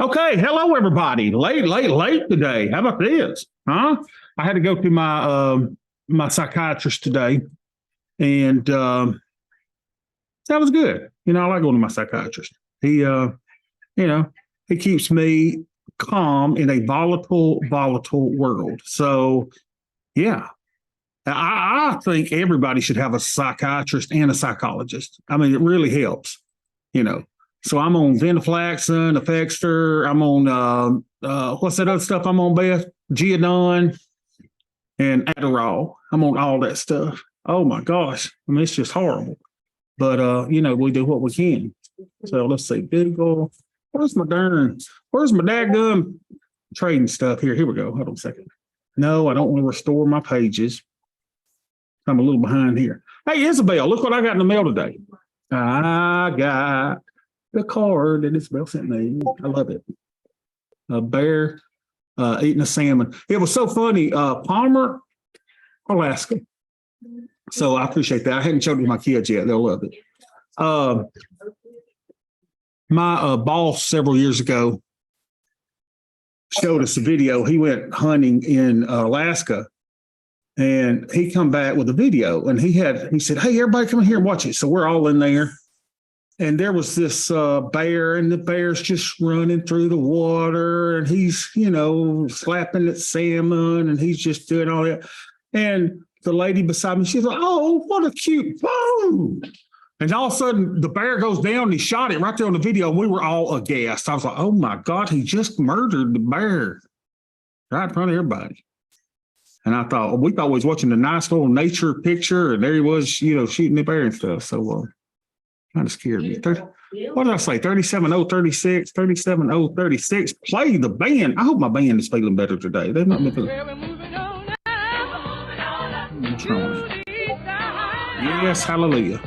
Okay, hello everybody. Late today. How about this? Huh? I had to go to my psychiatrist today, and that was good. I like going to my psychiatrist. He keeps me calm in a volatile world. So yeah, I think everybody should have a psychiatrist and a psychologist. I mean, it really helps. You know, so I'm on venlafaxine, Effexor. I'm on what's that other stuff I'm on, Beth? Geodon and Adderall. I'm on all that stuff. Oh my gosh. I mean, it's just horrible. But we do what we can. So let's see. Google. Where's my dadgum trading stuff here? Here we go. Hold on a second. No, I don't want to restore my pages. I'm a little behind here. Hey, Isabel, look what I got in the mail today. I got the card that Isabel sent me. I love it. A bear eating a salmon. It was so funny. Palmer, Alaska. So I appreciate that. I hadn't showed it to my kids yet. They'll love it. My boss several years ago showed us a video. He went hunting in Alaska, and he come back with a video, and he said, "Hey, everybody, come in here and watch it." So we're all in there, and there was this bear, and the bear's just running through the water, and he's slapping at salmon, and he's just doing all that. And the lady beside me, she's like, "Oh, what a cute boom!" And all of a sudden, the bear goes down, and he shot it right there on the video, and we were all aghast. I was like, "Oh my God, he just murdered the bear right in front of everybody." And I thought, we thought we was watching a nice little nature picture, and there he was, shooting the bear and stuff. So kind of scared me. What did I say? 37036, 37036. Play the band. I hope my band is feeling better today. They've not been feeling. Yes, hallelujah.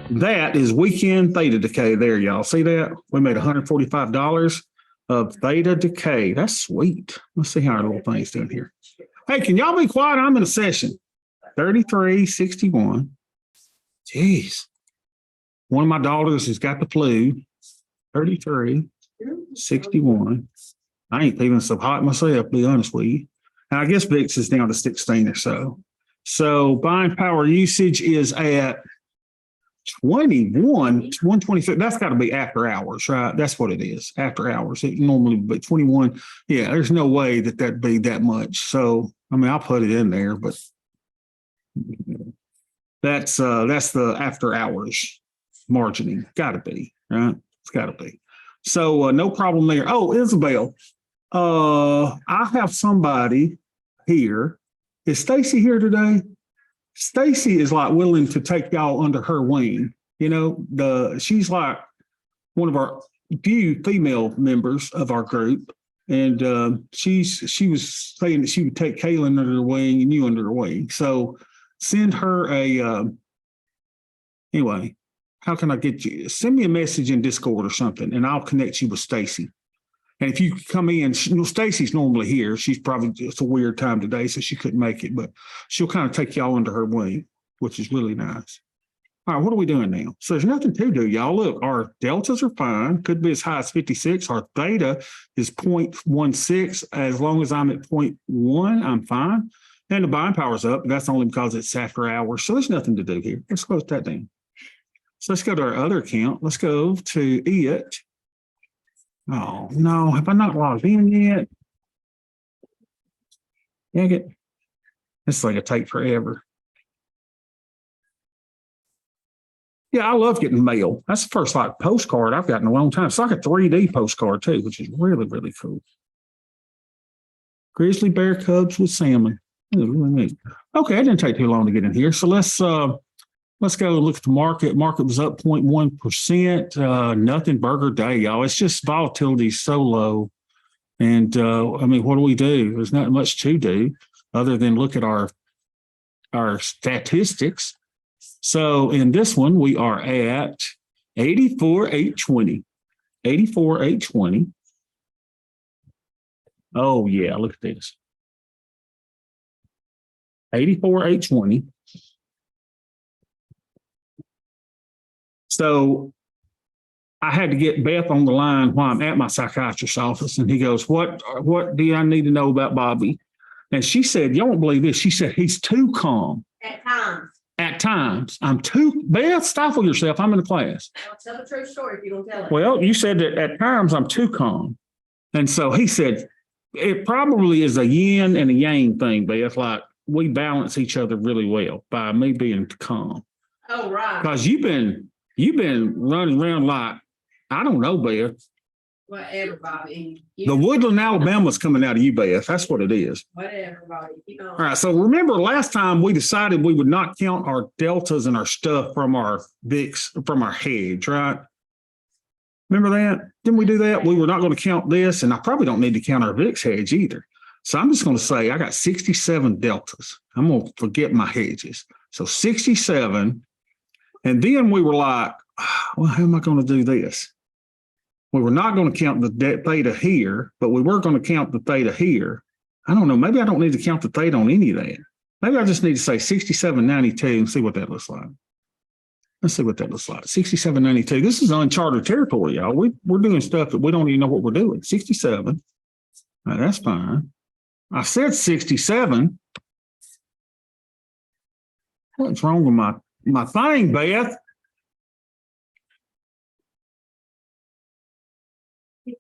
That is weekend theta decay there, y'all. See that? We made $145 of theta decay. That's sweet. Let's see how our little thing's doing here. Hey, can y'all be quiet? I'm in a session. 3361. Jeez. One of my daughters has got the flu. 3361. I ain't feeling so hot myself, to be honest with you. And I guess VIX is down to 16 or so. So buying power usage is at 126. That's got to be after hours, right? That's what it is. After hours. It normally be 21. Yeah, there's no way that'd be that much. So, I mean, I'll put it in there, but that's the after hours margining. Gotta be, right? It's gotta be. So no problem there. Oh, Isabel, I have somebody here. Is Stacy here today? Stacy is like willing to take y'all under her wing. She's like one of our few female members of our group. And she was saying that she would take Kaylin under her wing and you under her wing. So send her anyway, how can I get you? Send me a message in Discord or something, and I'll connect you with Stacy. And if you come in, Stacy's normally here. She's probably just a weird time today, so she couldn't make it, but she'll kind of take y'all under her wing, which is really nice. All right, what are we doing now? So there's nothing to do, y'all. Look, our deltas are fine. Could be as high as 56. Our theta is 0.16. As long as I'm at 0.1, I'm fine. And the buying power's up. That's only because it's after hours. So there's nothing to do here. Let's close that down. So let's go to our other account. Let's go to it. Oh, no. Have I not logged in yet? Dang it. This is like a take forever. Yeah, I love getting mail. That's the first postcard I've got in a long time. It's like a 3D postcard too, which is really, really cool. Grizzly bear cubs with salmon. Really neat. Okay, it didn't take too long to get in here. So let's go look at the market. Market was up 0.1%. Nothing burger day, y'all. It's just volatility so low. And I mean, what do we do? There's not much to do other than look at our statistics. So in this one, we are at 84,820. 84,820. Oh, yeah, look at this. 84,820. So I had to get Beth on the line while I'm at my psychiatrist's office. And he goes, what do I need to know about Bobby? And she said, you won't believe this. She said, he's too calm. At times. At times. I'm too, Beth, stifle yourself. I'm in the class. I'll tell the true story if you don't tell it. Well, you said that at times I'm too calm. And so he said, it probably is a yin and a yang thing, Beth. Like we balance each other really well by me being calm. Oh, right. Because you've been running around like, I don't know, Beth. Whatever, Bobby. The Woodland, Alabama's coming out of you, Beth. That's what it is. Whatever, Bobby. Keep on. All right. So remember last time we decided we would not count our deltas and our stuff from our VIX, from our hedge, right? Remember that? Didn't we do that? We were not going to count this, and I probably don't need to count our VIX hedge either. So I'm just going to say I got 67 deltas. I'm going to forget my hedges. So 67. And then we were like, well, how am I going to do this? We were not going to count the theta here, but we were going to count the theta here. I don't know. Maybe I don't need to count the theta on any of that. Maybe I just need to say 6792 and see what that looks like. Let's see what that looks like. 6792. This is uncharted territory, y'all. We're doing stuff that we don't even know what we're doing. 67. All right, that's fine. I said 67. What's wrong with my thing, Beth?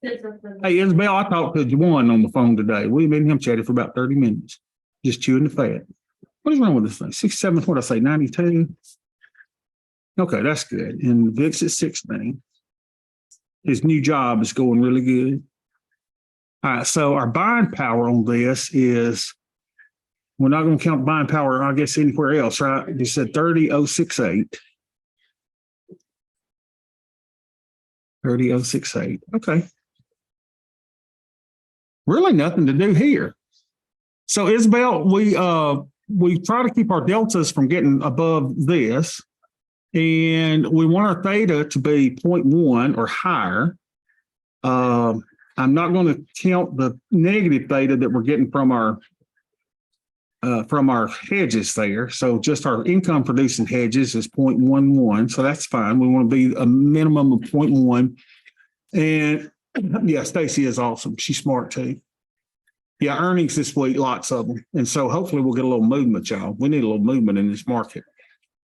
Hey, Isabel, I talked to Juwan on the phone today. We and him chatted for about 30 minutes, just chewing the fat. What is wrong with this thing? 67, what did I say, 92? Okay, that's good. And VIX is 16. His new job is going really good. All right, so our buying power on this is, we're not going to count buying power, I guess, anywhere else, right? You said 30,068. 30,068. Okay. Really nothing to do here. So Isabel, we try to keep our deltas from getting above this, and we want our theta to be 0.1 or higher. I'm not going to count the negative theta that we're getting from our hedges there. So just our income producing hedges is 0.11. So that's fine. We want to be a minimum of 0.1. And yeah, Stacy is awesome. She's smart too. Yeah, earnings this week, lots of them. And so hopefully we'll get a little movement, y'all. We need a little movement in this market.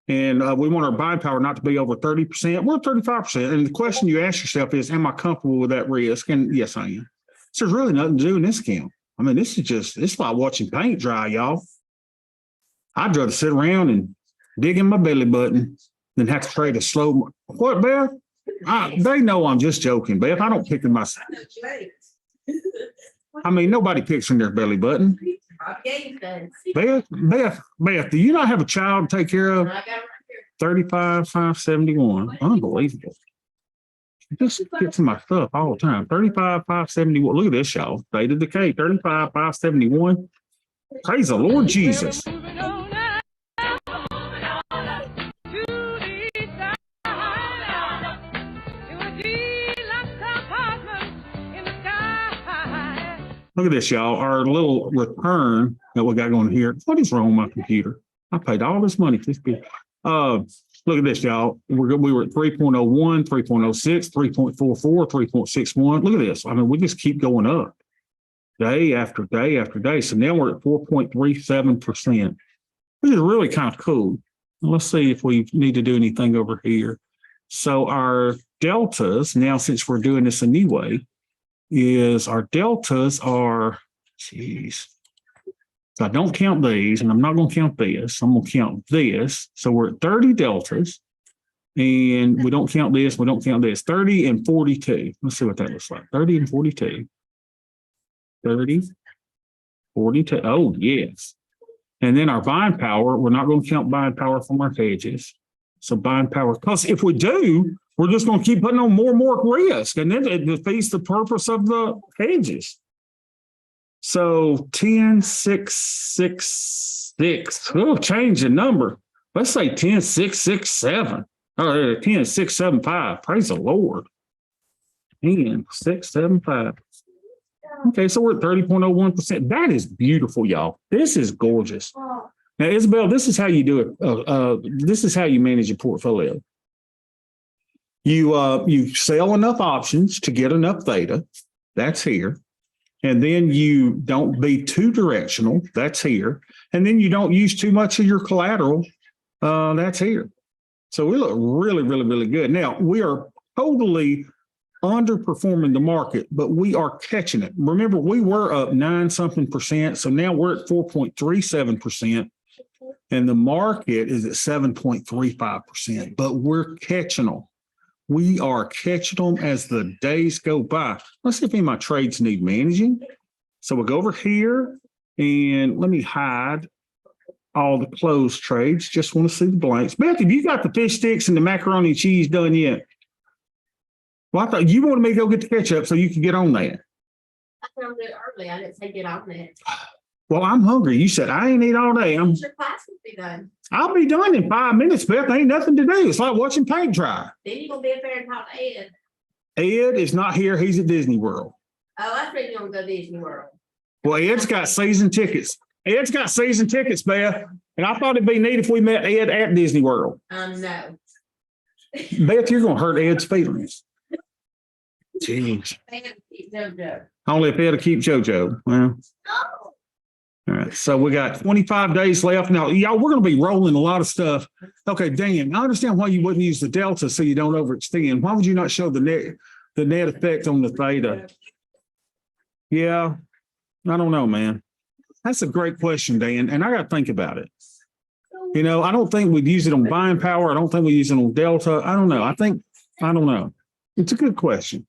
And we want our buying power not to be over 30%. We're 35%. And the question you ask yourself is, am I comfortable with that risk? And yes, I am. So there's really nothing to do in this account. I mean, it's like watching paint dry, y'all. I'd rather sit around and dig in my belly button than have to trade a slow. What, Beth? They know I'm just joking, Beth. I don't pick in my. I mean, nobody picks in their belly button. Beth, do you not have a child to take care of? 35,571. Unbelievable. Just get to my stuff all the time. 35,571. Look at this, y'all. Theta decay. 35,571. Praise the Lord Jesus. Look at this, y'all. Our little return that we got going here. What is wrong with my computer? I paid all this money for this bill. Look at this, y'all. We were at 3.01, 3.06, 3.44, 3.61. Look at this. I mean, we just keep going up day after day after day. So now we're at 4.37%, which is really kind of cool. Let's see if we need to do anything over here. So our deltas, now since we're doing this a new way, is our deltas are, geez. So I don't count these, and I'm not going to count this. I'm going to count this. So we're at 30 deltas, and we don't count this. We don't count this. 30 and 42. Let's see what that looks like. 30 and 42. 30, 42. Oh, yes. And then our buying power, we're not going to count buying power from our hedges. So buying power, because if we do, we're just going to keep putting on more and more risk, and then it defeats the purpose of the hedges. So 10, 6, 6, 6. Oh, change the number. Let's say 10, 6, 6, 7. Or 10, 6, 7, 5. Praise the Lord. 10, 6, 7, 5. Okay, so we're at 30.01%. That is beautiful, y'all. This is gorgeous. Now, Isabel, this is how you do it. This is how you manage your portfolio. You sell enough options to get enough theta. That's here. And then you don't be too directional. That's here. And then you don't use too much of your collateral. That's here. So we look really, really, really good. Now, we are totally underperforming the market, but we are catching it. Remember, we were up 9-something%. So now we're at 4.37%. And the market is at 7.35%, but we're catching them. We are catching them as the days go by. Let's see if any of my trades need managing. So we'll go over here and let me hide all the closed trades. Just want to see the blanks. Beth, have you got the fish sticks and the macaroni and cheese done yet? Well, I thought you wanted me to go get the ketchup so you could get on that. I found it early. I didn't say get on it. Well, I'm hungry. You said I ain't eat all day. Your class will be done. I'll be done in 5 minutes, Beth. Ain't nothing to do. It's like watching paint dry. Then you're gonna be up there and talk to Ed. Ed is not here. He's at Disney World. Oh, I think you're gonna go to Disney World. Well, Ed's got season tickets. Ed's got season tickets, Beth. And I thought it'd be neat if we met Ed at Disney World. No. Beth, you're going to hurt Ed's feelings. Jeez. JoJo. Only if Ed'll keep JoJo. Well, Oh. all right. So we got 25 days left. Now, y'all, we're going to be rolling a lot of stuff. Okay, Dan, I understand why you wouldn't use the delta so you don't overextend. Why would you not show the net effect on the theta? Yeah, I don't know, man. That's a great question, Dan, and I got to think about it. You know, I don't think we'd use it on buying power. I don't think we use it on delta. I don't know. I don't know. It's a good question.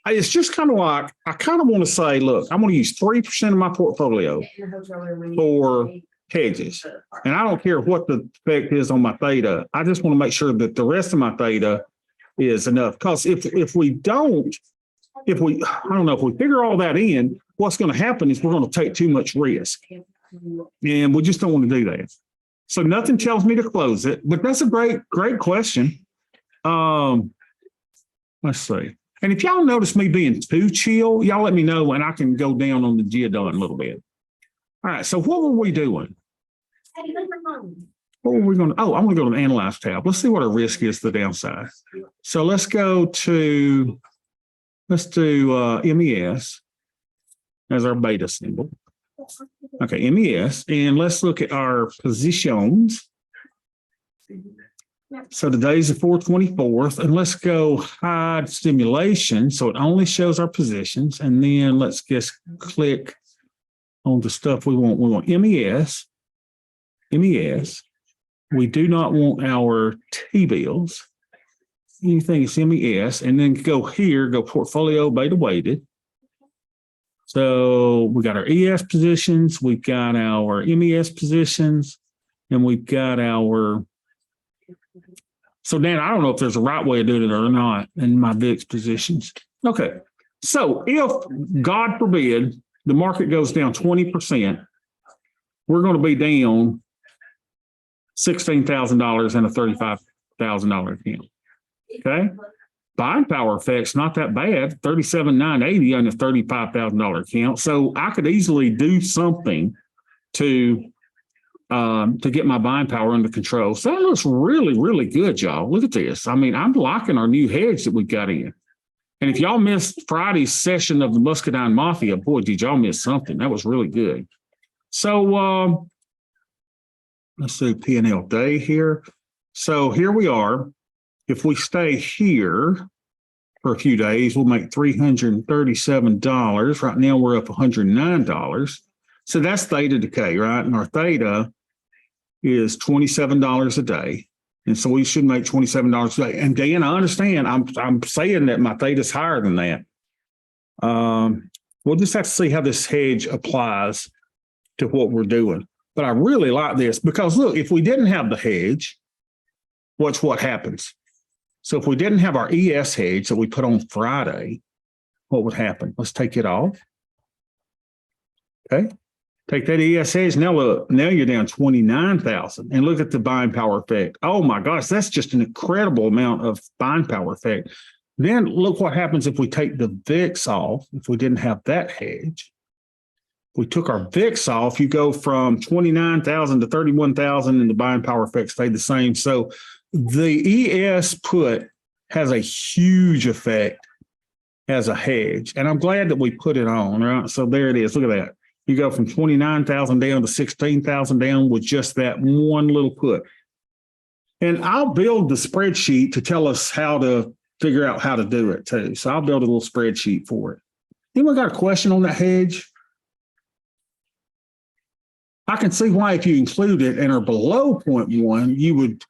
It's just kind of like, I kind of want to say, look, I'm going to use 3% of my portfolio for hedges. And I don't care what the effect is on my theta. I just want to make sure that the rest of my theta is enough. Because if we figure all that in, what's going to happen is we're going to take too much risk. And we just don't want to do that. So nothing tells me to close it, but that's a great question. Let's see. And if y'all notice me being too chill, y'all let me know and I can go down on the Geodon a little bit. All right. So what were we doing? What were we going to? Oh, I'm going to go to the Analyze tab. Let's see what our risk is to the downside. So let's do MES as our beta symbol. Okay, MES, and let's look at our positions. So today's the 4/24th, and let's go hide stimulation so it only shows our positions, and then let's just click on the stuff we want. We want MES. We do not want our T-bills. Anything is MES, and then go here, go portfolio beta weighted. So we got our ES positions, we've got our MES positions, and we've got our. So Dan, I don't know if there's a right way of doing it or not in my VIX positions. Okay. So if, God forbid, the market goes down 20%, we're going to be down $16,000 in a $35,000 account. Okay. Buying power effect's not that bad, 37,980 on a $35,000 account. So I could easily do something to get my buying power under control. So that looks really, really good, y'all. Look at this. I mean, I'm liking our new hedge that we've got in. And if y'all missed Friday's session of the Muscadine Mafia, boy, did y'all miss something. That was really good. So let's see P&L day here. So here we are. If we stay here for a few days, we'll make $337. Right now, we're up $109. So that's theta decay, right? And our theta is $27 a day. And so we should make $27 a day. And Dan, I understand. I'm saying that my theta is higher than that. We'll just have to see how this hedge applies to what we're doing. But I really like this because, look, if we didn't have the hedge, watch what happens. So if we didn't have our ES hedge that we put on Friday, what would happen? Let's take it off. Okay. Take that ES hedge. Now look, now you're down 29,000 and look at the buying power effect. Oh my gosh, that's just an incredible amount of buying power effect. Then look what happens if we take the VIX off, if we didn't have that hedge. If we took our VIX off, you go from 29,000 to 31,000 and the buying power effect stayed the same. So the ES put has a huge effect as a hedge. And I'm glad that we put it on, right? So there it is. Look at that. You go from 29,000 down to 16,000 down with just that one little put. And I'll build the spreadsheet to tell us how to figure out how to do it too. So I'll build a little spreadsheet for it. Anyone got a question on that hedge? I can see why if you include it and are below 0.1, you would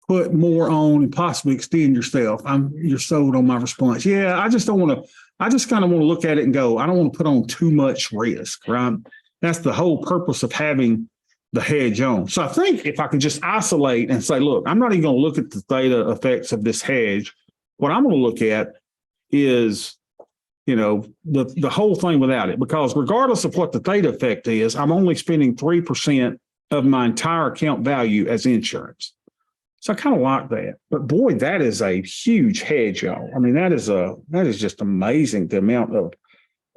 put more on and possibly extend yourself. You're sold on my response. Yeah, I just don't want to, I just kind of want to look at it and go, I don't want to put on too much risk, right? That's the whole purpose of having the hedge on. So I think if I could just isolate and say, look, I'm not even going to look at the theta effects of this hedge. What I'm going to look at is, the whole thing without it, because regardless of what the theta effect is, I'm only spending 3% of my entire account value as insurance. So I kind of like that. But boy, that is a huge hedge, y'all. I mean, that is just amazing, the amount of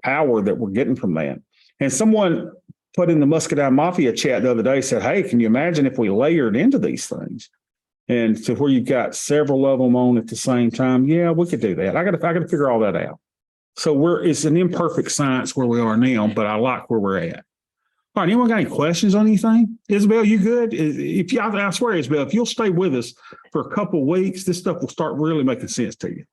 power that we're getting from that. And someone put in the Muscadine Mafia chat the other day, said, hey, can you imagine if we layered into these things? And to where you've got several of them on at the same time. Yeah, we could do that. I got to figure all that out. So it's an imperfect science where we are now, but I like where we're at. All right, anyone got any questions on anything? Isabel, you good? I swear, Isabel, if you'll stay with us for a couple of weeks, this stuff will start really making sense to you.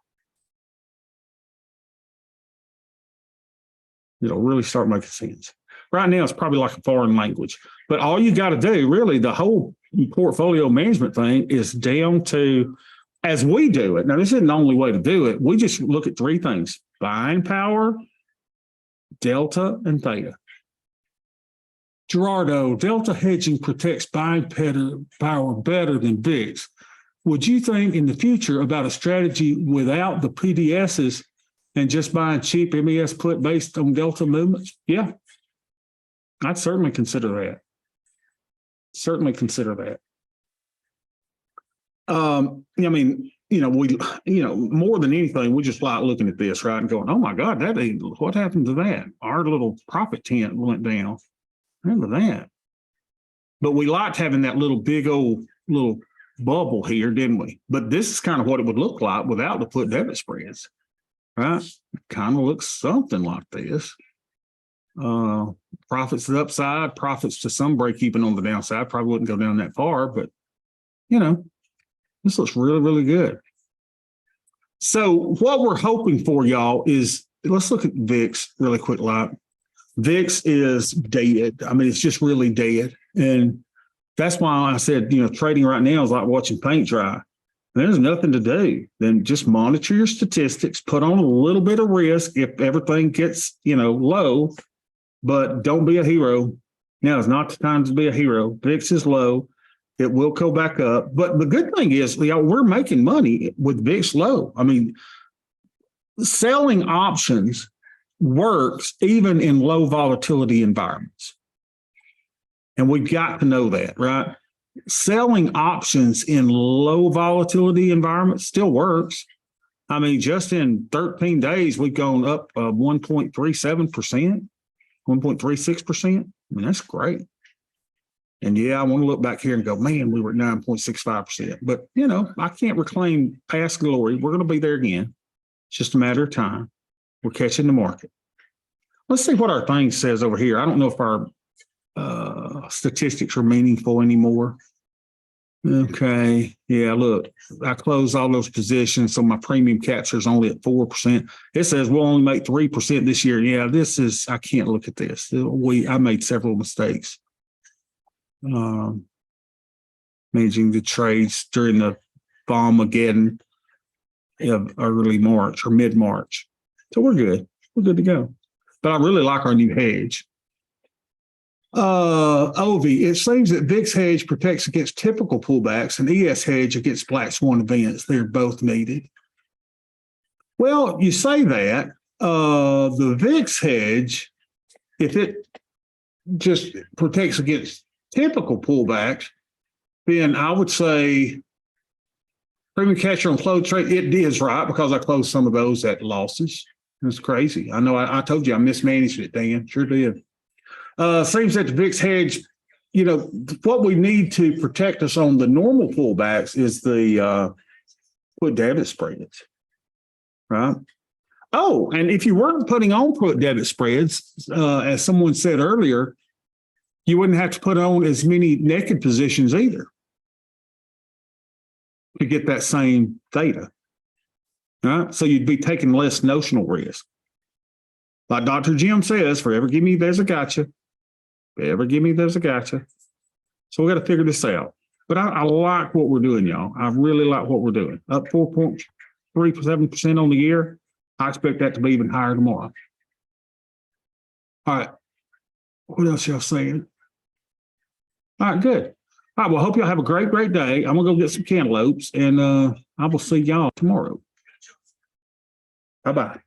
It'll really start making sense. Right now, it's probably like a foreign language. But all you got to do, really, the whole portfolio management thing is down to, as we do it. Now, this isn't the only way to do it. We just look at three things: buying power, delta, and theta. Gerardo, delta hedging protects buying power better than VIX. Would you think in the future about a strategy without the PDSs and just buying cheap MES put based on delta movements? Yeah, I'd certainly consider that. Certainly consider that. I mean, more than anything, we just like looking at this, right, and going, oh my God, what happened to that? Our little profit tent went down. Remember that. But we liked having that big old bubble here, didn't we? But this is kind of what it would look like without the put debit spreads, right? It kind of looks something like this. Profits to the upside, profits to some break even on the downside. Probably wouldn't go down that far, but this looks really, really good. So what we're hoping for, y'all, is let's look at VIX really quick, like. VIX is dead. I mean, it's just really dead. And that's why I said, trading right now is like watching paint dry. There's nothing to do. Then just monitor your statistics, put on a little bit of risk if everything gets, low, but don't be a hero. Now is not the time to be a hero. VIX is low. It will go back up. But the good thing is, we're making money with VIX low. I mean, selling options works even in low volatility environments. And we've got to know that, right? Selling options in low volatility environments still works. I mean, just in 13 days, we've gone up 1.37%, 1.36%. I mean, that's great. And yeah, I want to look back here and go, man, we were at 9.65%. But, I can't reclaim past glory. We're going to be there again. It's just a matter of time. We're catching the market. Let's see what our thing says over here. I don't know if our statistics are meaningful anymore. Okay. Yeah, look, I closed all those positions, so my premium capture is only at 4%. It says we'll only make 3% this year. Yeah, I can't look at this. I made several mistakes. Managing the trades during the Bomb-mageddon of early March or mid-March. So we're good. We're good to go. But I really like our new hedge. Ovi, it seems that VIX hedge protects against typical pullbacks and ES hedge against black swan events. They're both needed. Well, you say that. The VIX hedge, if it just protects against typical pullbacks, then I would say premium capture on closed trade, it is right, because I closed some of those at losses. It's crazy. I know I told you I mismanaged it, Dan. Sure did. Seems that the VIX hedge, what we need to protect us on the normal pullbacks is the put debit spreads. Right? Oh, and if you weren't putting on put debit spreads, as someone said earlier, you wouldn't have to put on as many naked positions either to get that same theta. Right? So you'd be taking less notional risk. Like Dr. Jim says, forever give me, there's a gotcha. Forever give me, there's a gotcha. So we got to figure this out. But I like what we're doing, y'all. I really like what we're doing. Up 4.37% on the year. I expect that to be even higher tomorrow. All right. What else y'all saying? All right, good. All right, well, hope y'all have a great, great day. I'm gonna go get some cantaloupes and I will see y'all tomorrow. Bye-bye.